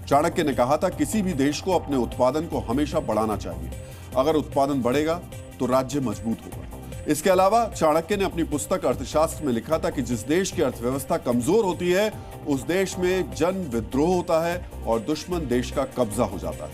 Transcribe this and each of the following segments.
चाणक्य ने कहा था, किसी भी देश को अपने उत्पादन को हमेशा बढ़ाना चाहिए। अगर उत्पादन बढ़ेगा तो राज्य मजबूत होगा। इसके अलावा चाणक्य ने अपनी पुस्तक अर्थशास्त्र में लिखा था कि जिस देश की अर्थव्यवस्था कमजोर होती है उस देश में जन विद्रोह होता है और दुश्मन देश का कब्जा हो जाता है।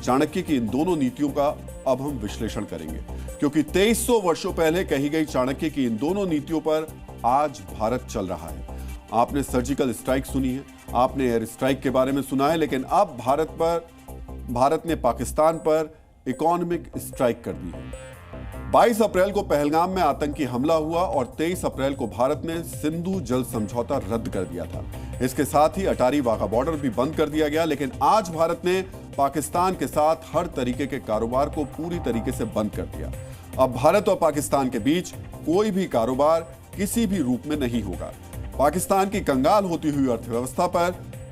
चाणक्य की इन दोनों नीतियों का अब हम विश्लेषण करेंगे, क्योंकि 2300 वर्षों पहले कही गई चाणक्य की इन दोनों नीतियों पर आज भारत चल रहा है। आपने सर्जिकल स्ट्राइक सुनी है, आपने एयर स्ट्राइक के बारे में सुना है, लेकिन अब भारत ने पाकिस्तान पर इकोनॉमिक स्ट्राइक कर दी है। 22 अप्रैल को पहलगाम में आतंकी हमला हुआ और 23 अप्रैल को भारत ने सिंधु जल समझौता रद्द कर दिया था। इसके साथ ही अटारी वाघा बॉर्डर भी बंद कर दिया गया। लेकिन आज भारत ने पाकिस्तान के साथ हर तरीके के कारोबार को पूरी तरीके से बंद कर दिया। अब भारत और पाकिस्तान के बीच कोई भी कारोबार किसी भी रूप में नहीं होगा। पाकिस्तान की कंगाल होती हुई अर्थव्यवस्था पर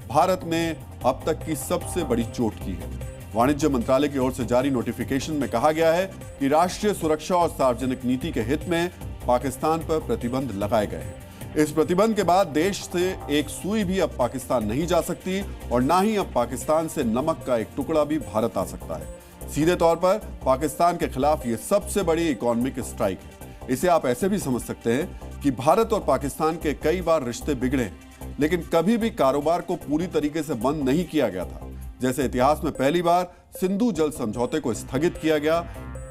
भारत ने अब तक की सबसे बड़ी चोट की है। वाणिज्य मंत्रालय की ओर से जारी नोटिफिकेशन में कहा गया है कि राष्ट्रीय सुरक्षा और सार्वजनिक नीति के हित में पाकिस्तान पर प्रतिबंध लगाए गए हैं। इस प्रतिबंध के बाद देश से एक सुई भी अब पाकिस्तान नहीं जा सकती और ना ही अब पाकिस्तान से नमक का एक टुकड़ा भी भारत आ सकता है। सीधे तौर पर पाकिस्तान के खिलाफ यह सबसे बड़ी इकोनॉमिक स्ट्राइक है। इसे आप ऐसे भी समझ सकते हैं कि भारत और पाकिस्तान के कई बार रिश्ते बिगड़े, लेकिन कभी भी कारोबार को पूरी तरीके से बंद नहीं किया गया था। जैसे इतिहास में पहली बार सिंधु जल समझौते को स्थगित किया गया,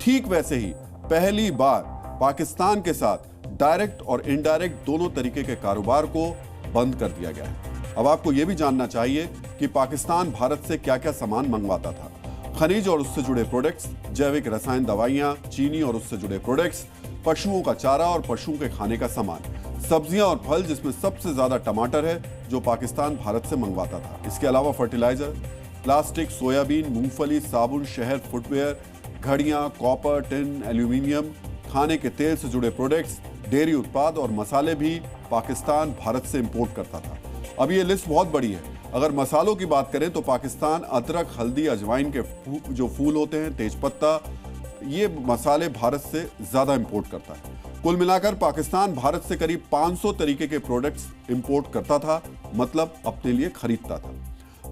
ठीक वैसे ही पहली बार पाकिस्तान के साथ डायरेक्ट और इनडायरेक्ट दोनों तरीके के कारोबार को बंद कर दिया गया है। अब आपको यह भी जानना चाहिए कि पाकिस्तान भारत से क्या क्या सामान मंगवाता था। खनिज और उससे जुड़े प्रोडक्ट्स, जैविक रसायन दवाइयां, चीनी और उससे जुड़े प्रोडक्ट्स, पशुओं का चारा और पशुओं के खाने का सामान, सब्जियां और फल जिसमें सबसे ज्यादा टमाटर है जो पाकिस्तान भारत से मंगवाता था। इसके अलावा फर्टिलाइजर, प्लास्टिक, सोयाबीन, मूंगफली, साबुन, शहद, फुटवेयर, घड़ियां, कॉपर, टिन, एल्यूमिनियम, खाने के तेल से जुड़े प्रोडक्ट्स, डेयरी उत्पाद और मसाले भी पाकिस्तान भारत से इंपोर्ट करता था। अब ये लिस्ट बहुत बड़ी है। अगर मसालों की बात करें तो पाकिस्तान अदरक, हल्दी, अजवाइन के जो फूल होते हैं, तेजपत्ता, ये मसाले भारत से ज्यादा इंपोर्ट करता है। कुल मिलाकर पाकिस्तान भारत से करीब 500 तरीके के प्रोडक्ट्स इंपोर्ट करता था, मतलब अपने लिए खरीदता था।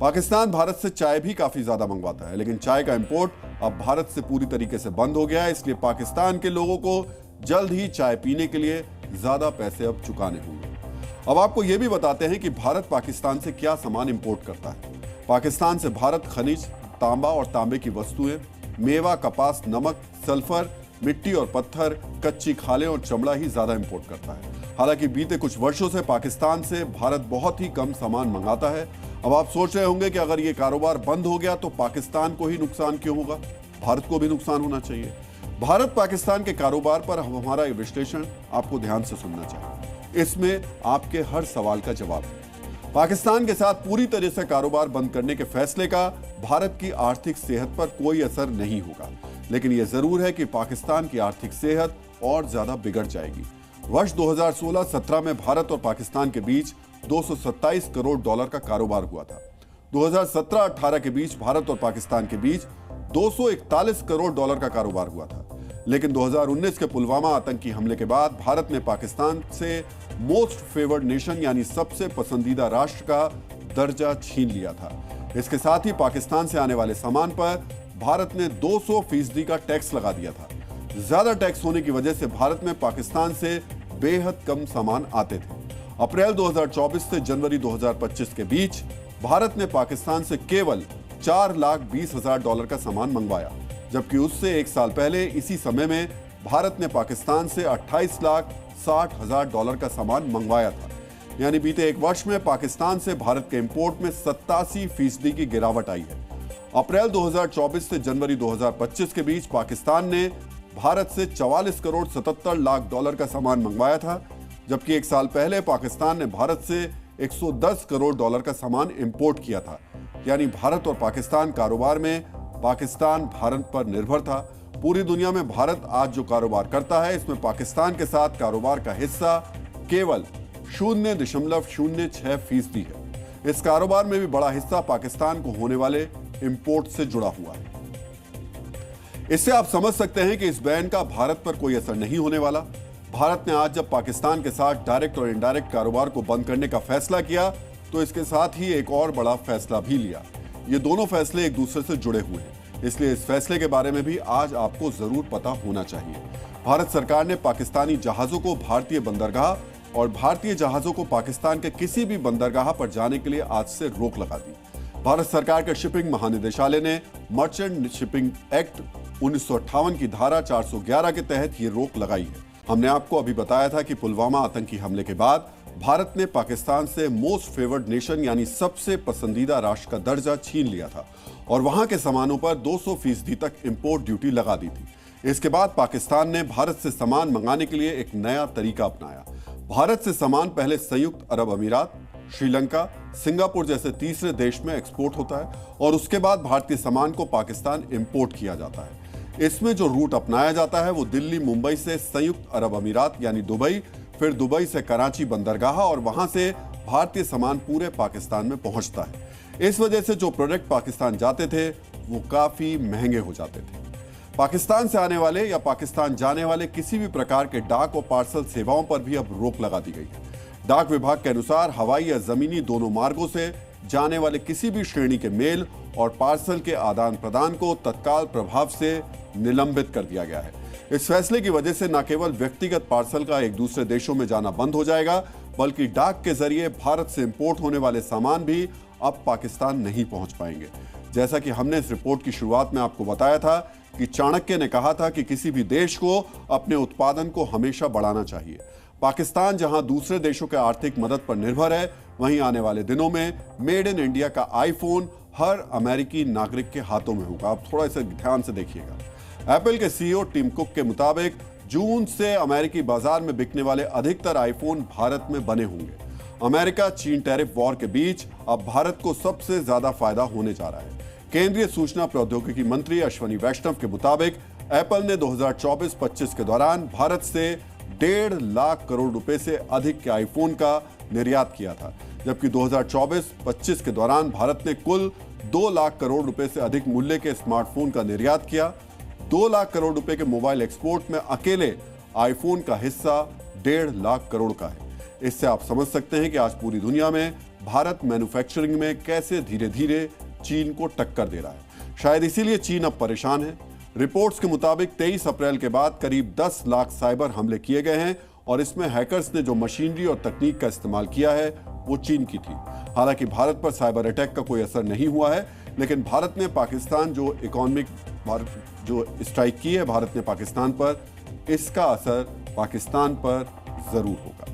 पाकिस्तान भारत से चाय भी काफी ज्यादा मंगवाता है, लेकिन चाय का इंपोर्ट अब भारत से पूरी तरीके से बंद हो गया है। इसलिए पाकिस्तान के लोगों को जल्द ही चाय पीने के लिए ज्यादा पैसे अब चुकाने होंगे। अब आपको यह भी बताते हैं कि भारत पाकिस्तान से क्या सामान इंपोर्ट करता है। पाकिस्तान से भारत खनिज, तांबा और तांबे की वस्तुएं, मेवा, कपास, नमक, सल्फर, मिट्टी और पत्थर, कच्ची खालें और चमड़ा ही ज्यादा इंपोर्ट करता है। हालांकि बीते कुछ वर्षों से पाकिस्तान से भारत बहुत ही कम सामान मंगाता है। अब आप सोच रहे होंगे कि अगर ये कारोबार बंद हो गया तो पाकिस्तान को ही नुकसान क्यों होगा, भारत को भी नुकसान होना चाहिए। भारत पाकिस्तान के कारोबार पर हमारा ये विश्लेषण आपको ध्यान से सुनना चाहिए। इसमें आपके हर सवाल का जवाब है। पाकिस्तान के साथ पूरी तरह से कारोबार बंद करने के फैसले का भारत की आर्थिक सेहत पर कोई असर नहीं होगा, लेकिन यह जरूर है कि पाकिस्तान की आर्थिक सेहत और ज्यादा बिगड़ जाएगी। वर्ष 2016-17 में भारत और पाकिस्तान के बीच 227 करोड़ डॉलर का कारोबार हुआ था। 2017-18 के बीच भारत और पाकिस्तान के बीच 241 करोड़ डॉलर का कारोबार हुआ था। लेकिन 2019 के पुलवामा आतंकी हमले के बाद भारत ने पाकिस्तान से मोस्ट फेवर्ड नेशन यानी सबसे पसंदीदा राष्ट्र का दर्जा छीन लिया था। इसके साथ ही पाकिस्तान से आने वाले सामान पर भारत ने 200% का टैक्स लगा दिया था। ज्यादा टैक्स होने की वजह से भारत में पाकिस्तान से बेहद कम सामान आते थे। अप्रैल 2024 से जनवरी 2025 के बीच भारत ने पाकिस्तान से केवल 4,20,000 डॉलर का सामान मंगवाया, जबकि उससे एक साल पहले इसी समय में भारत ने पाकिस्तान से 28,60,000 डॉलर का सामान मंगवाया था। यानी बीते एक वर्ष में पाकिस्तान से भारत के इंपोर्ट में 87% की गिरावट आई है। अप्रैल 2024 से जनवरी 2025 के बीच पाकिस्तान ने भारत से 44 करोड़ 77 लाख डॉलर का सामान मंगवाया था, जबकि एक साल पहले पाकिस्तान ने भारत से 110 करोड़ डॉलर का सामान इंपोर्ट किया था। यानी भारत और पाकिस्तान कारोबार में पाकिस्तान भारत पर निर्भर था। पूरी दुनिया में भारत आज जो कारोबार करता है, इसमें पाकिस्तान के साथ कारोबार का हिस्सा केवल 0.06% है। इस कारोबार में भी बड़ा हिस्सा पाकिस्तान को होने वाले इंपोर्ट से जुड़ा हुआ है। इससे आप समझ सकते हैं कि इस बैन का भारत पर कोई असर नहीं होने वाला। भारत ने आज जब पाकिस्तान के साथ डायरेक्ट और इनडायरेक्ट कारोबार को बंद करने का फैसला किया, तो इसके साथ ही एक और बड़ा फैसला भी लिया। ये दोनों फैसले एक दूसरे से जुड़े हुए हैं, इसलिए इस फैसले के बारे में भी आज आपको जरूर पता होना चाहिए। भारत सरकार ने पाकिस्तानी जहाजों को भारतीय बंदरगाह और भारतीय जहाजों को पाकिस्तान के किसी भी बंदरगाह पर जाने के लिए आज से रोक लगा दी। भारत सरकार के शिपिंग महानिदेशालय ने मर्चेंट शिपिंग एक्ट 1958 की धारा 411 के तहत ये रोक लगाई है। हमने आपको अभी बताया था कि पुलवामा आतंकी हमले के बाद भारत ने पाकिस्तान से मोस्ट फेवर्ड नेशन यानी सबसे पसंदीदा राष्ट्र का दर्जा छीन लिया था और वहां के सामानों पर 200% तक इंपोर्ट ड्यूटी लगा दी थी। इसके बाद पाकिस्तान ने भारत से सामान मंगाने के लिए एक नया तरीका अपनाया। भारत से सामान पहले संयुक्त अरब अमीरात, श्रीलंका, सिंगापुर जैसे तीसरे देश में एक्सपोर्ट होता है और उसके बाद भारतीय सामान को पाकिस्तान इंपोर्ट किया जाता है। इसमें जो रूट अपनाया जाता है वो दिल्ली मुंबई से संयुक्त अरब अमीरात यानी दुबई, फिर दुबई से कराची बंदरगाह और वहां से भारतीय सामान पूरे पाकिस्तान में पहुंचता है। इस वजह से जो प्रोडक्ट पाकिस्तान जाते थे वो काफी महंगे हो जाते थे। पाकिस्तान से आने वाले या पाकिस्तान जाने वाले किसी भी प्रकार के डाक और पार्सल सेवाओं पर भी अब रोक लगा दी गई है। डाक विभाग के अनुसार हवाई या जमीनी दोनों मार्गों से जाने वाले किसी भी श्रेणी के मेल और पार्सल के आदान प्रदान को तत्काल प्रभाव से निलंबित कर दिया गया है। इस फैसले की वजह से न केवल व्यक्तिगत पार्सल का एक दूसरे देशों में जाना बंद हो जाएगा, बल्कि डाक के जरिए भारत से इंपोर्ट होने वाले सामान भी अब पाकिस्तान नहीं पहुंच पाएंगे। जैसा कि हमने इस रिपोर्ट की शुरुआत में आपको बताया था कि चाणक्य ने कहा था कि किसी भी देश को अपने उत्पादन को हमेशा बढ़ाना चाहिए। पाकिस्तान जहां दूसरे देशों के आर्थिक मदद पर निर्भर है, वहीं आने वाले दिनों में मेड इन इंडिया का आईफोन हर अमेरिकी नागरिक के हाथों में होगा। आप थोड़ा इसे ध्यान से देखिएगा। एप्पल के सीईओ टिम कुक के मुताबिक जून से अमेरिकी बाजार में बिकने वाले अधिकतर आईफोन भारत में बने होंगे। अमेरिका चीन टैरिफ वॉर के बीच अब भारत को सबसे ज्यादा फायदा होने जा रहा है। केंद्रीय सूचना प्रौद्योगिकी मंत्री अश्वनी वैष्णव के मुताबिक एप्पल ने 2024-25 के दौरान भारत से 1.5 लाख करोड़ रुपए से अधिक के आईफोन का निर्यात किया था, जबकि 2024-25 के दौरान भारत ने कुल 2 लाख करोड़ रुपए से अधिक मूल्य के स्मार्टफोन का निर्यात किया। 2 लाख करोड़ रुपए के मोबाइल एक्सपोर्ट में अकेले आईफोन का हिस्सा 1.5 लाख करोड़ का है। इससे आप समझ सकते हैं कि आज पूरी दुनिया में भारत मैन्युफैक्चरिंग में कैसे धीरे धीरे चीन को टक्कर दे रहा है। शायद इसीलिए चीन अब परेशान है। रिपोर्ट्स के मुताबिक 23 अप्रैल के बाद करीब 10 लाख साइबर हमले किए गए हैं और इसमें हैकर्स ने जो मशीनरी और तकनीक का इस्तेमाल किया है वो चीन की थी। हालांकि भारत पर साइबर अटैक का कोई असर नहीं हुआ है, लेकिन भारत ने पाकिस्तान जो इकोनॉमिक जो स्ट्राइक की है भारत ने पाकिस्तान पर, इसका असर पाकिस्तान पर जरूर होगा।